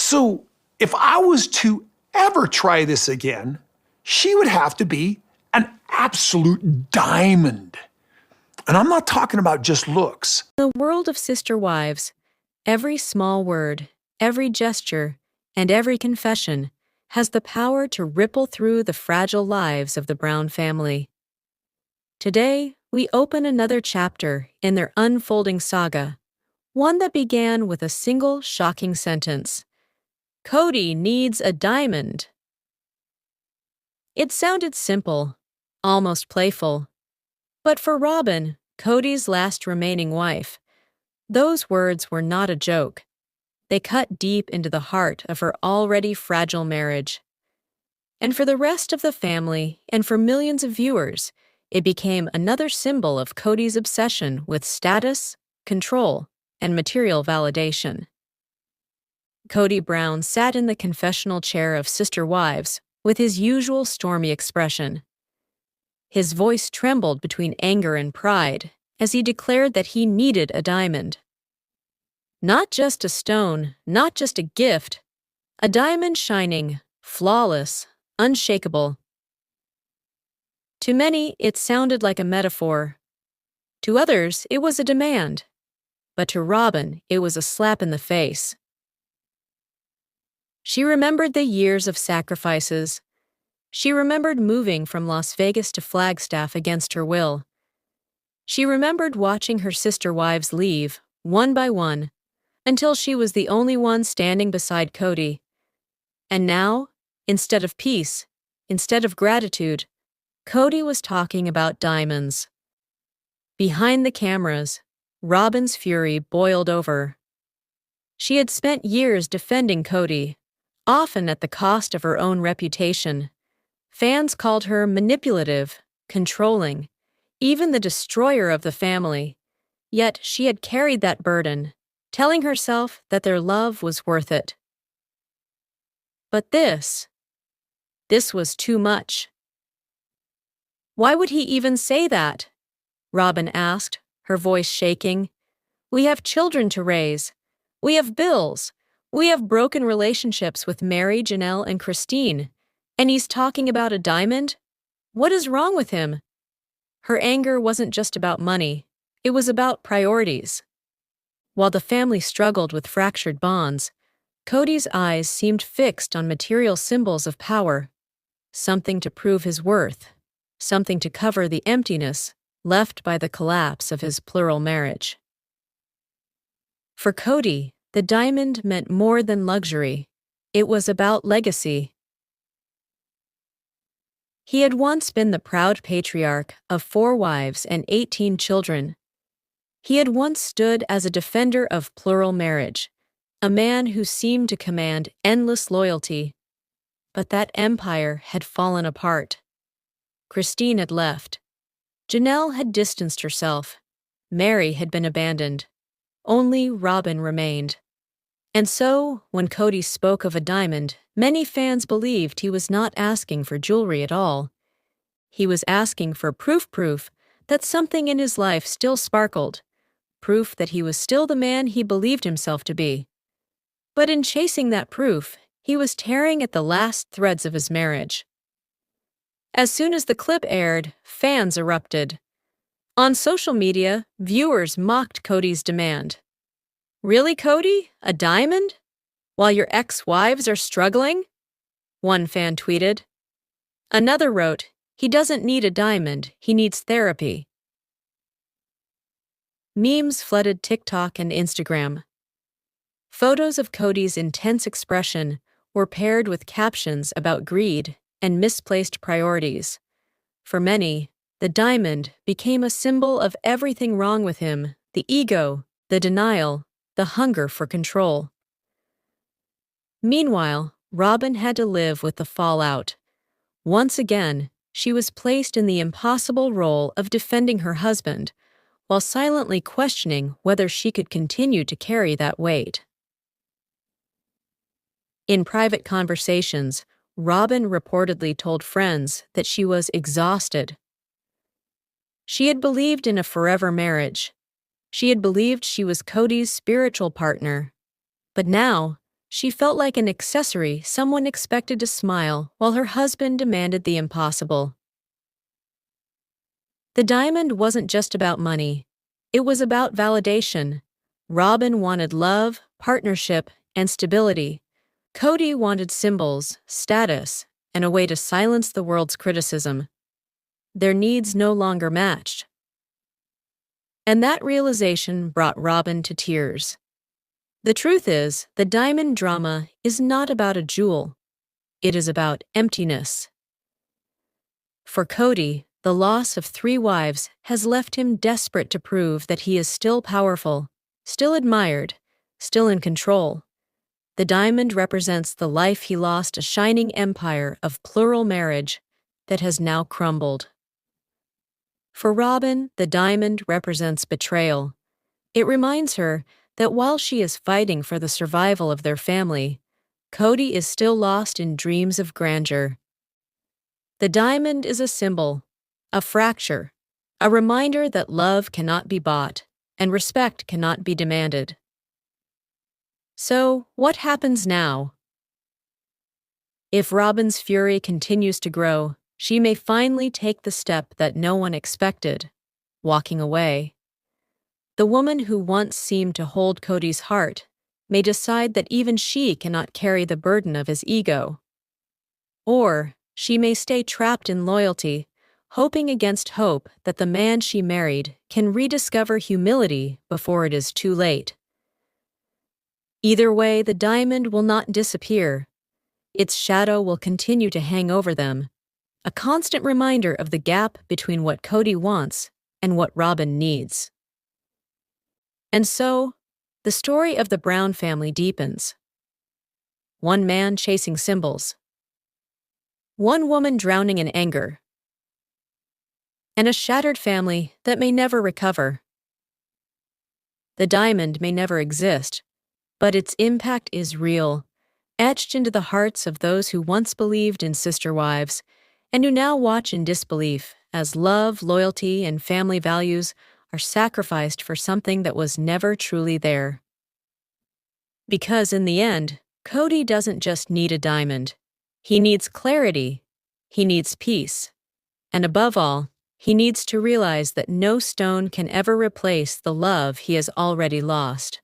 So if I was to ever try this again, she would have to be an absolute diamond. And I'm not talking about just looks. In the world of sister wives, every small word, every gesture, and every confession has the power to ripple through the fragile lives of the Brown family. Today, we open another chapter in their unfolding saga, one that began with a single shocking sentence: "Kody needs a diamond." It sounded simple, almost playful. But for Robyn, Kody's last remaining wife, those words were not a joke. They cut deep into the heart of her already fragile marriage. And for the rest of the family, and for millions of viewers, it became another symbol of Kody's obsession with status, control, and material validation. Kody Brown sat in the confessional chair of Sister Wives with his usual stormy expression. His voice trembled between anger and pride as he declared that he needed a diamond. Not just a stone, not just a gift, a diamond shining, flawless, unshakable. To many, it sounded like a metaphor. To others, it was a demand. But to Robyn, it was a slap in the face. She remembered the years of sacrifices. She remembered moving from Las Vegas to Flagstaff against her will. She remembered watching her sister wives leave, one by one, until she was the only one standing beside Kody. And now, instead of peace, instead of gratitude, Kody was talking about diamonds. Behind the cameras, Robyn's fury boiled over. She had spent years defending Kody, often at the cost of her own reputation. Fans called her manipulative, controlling, even the destroyer of the family. Yet she had carried that burden, telling herself that their love was worth it. But this was too much. "Why would he even say that?" Robyn asked, her voice shaking. "We have children to raise. We have bills. We have broken relationships with Meri, Janelle, and Christine. And he's talking about a diamond? What is wrong with him?" Her anger wasn't just about money. It was about priorities. While the family struggled with fractured bonds, Kody's eyes seemed fixed on material symbols of power, something to prove his worth, something to cover the emptiness left by the collapse of his plural marriage. For Kody, the diamond meant more than luxury. It was about legacy. He had once been the proud patriarch of 4 wives and 18 children. He had once stood as a defender of plural marriage, a man who seemed to command endless loyalty. But that empire had fallen apart. Christine had left. Janelle had distanced herself. Meri had been abandoned. Only Robyn remained. And so, when Kody spoke of a diamond, many fans believed he was not asking for jewelry at all. He was asking for proof that something in his life still sparkled, proof that he was still the man he believed himself to be. But in chasing that proof, he was tearing at the last threads of his marriage. As soon as the clip aired, fans erupted. On social media, viewers mocked Kody's demand. "Really, Kody? A diamond? While your ex-wives are struggling?" One fan tweeted. Another wrote, "He doesn't need a diamond, he needs therapy." Memes flooded TikTok and Instagram. Photos of Kody's intense expression were paired with captions about greed and misplaced priorities. For many, the diamond became a symbol of everything wrong with him: the ego, the denial, the hunger for control. Meanwhile, Robyn had to live with the fallout. Once again, she was placed in the impossible role of defending her husband, while silently questioning whether she could continue to carry that weight. In private conversations, Robyn reportedly told friends that she was exhausted. She had believed in a forever marriage. She had believed she was Kody's spiritual partner. But now, She felt like an accessory someone expected to smile while her husband demanded the impossible. The diamond wasn't just about money. It was about validation. Robyn wanted love, partnership, and stability. Kody wanted symbols, status, and a way to silence the world's criticism. Their needs no longer matched. And that realization brought Robyn to tears. The truth is, the diamond drama is not about a jewel. It is about emptiness. For Kody, the loss of 3 wives has left him desperate to prove that he is still powerful, still admired, still in control. The diamond represents the life he lost, a shining empire of plural marriage that has now crumbled. For Robyn, the diamond represents betrayal. It reminds her that while she is fighting for the survival of their family, Kody is still lost in dreams of grandeur. The diamond is a symbol, a fracture, a reminder that love cannot be bought and respect cannot be demanded. So, what happens now? If Robyn's fury continues to grow, she may finally take the step that no one expected, walking away. The woman who once seemed to hold Kody's heart may decide that even she cannot carry the burden of his ego. Or she may stay trapped in loyalty, hoping against hope that the man she married can rediscover humility before it is too late. Either way, the diamond will not disappear. Its shadow will continue to hang over them, a constant reminder of the gap between what Kody wants and what Robyn needs. And so, the story of the Brown family deepens. One man chasing symbols. One woman drowning in anger. And a shattered family that may never recover. The diamond may never exist, but its impact is real, etched into the hearts of those who once believed in sister wives and who now watch in disbelief as love, loyalty, and family values are sacrificed for something that was never truly there. Because in the end, Kody doesn't just need a diamond. He needs clarity. He needs peace. And above all, he needs to realize that no stone can ever replace the love he has already lost.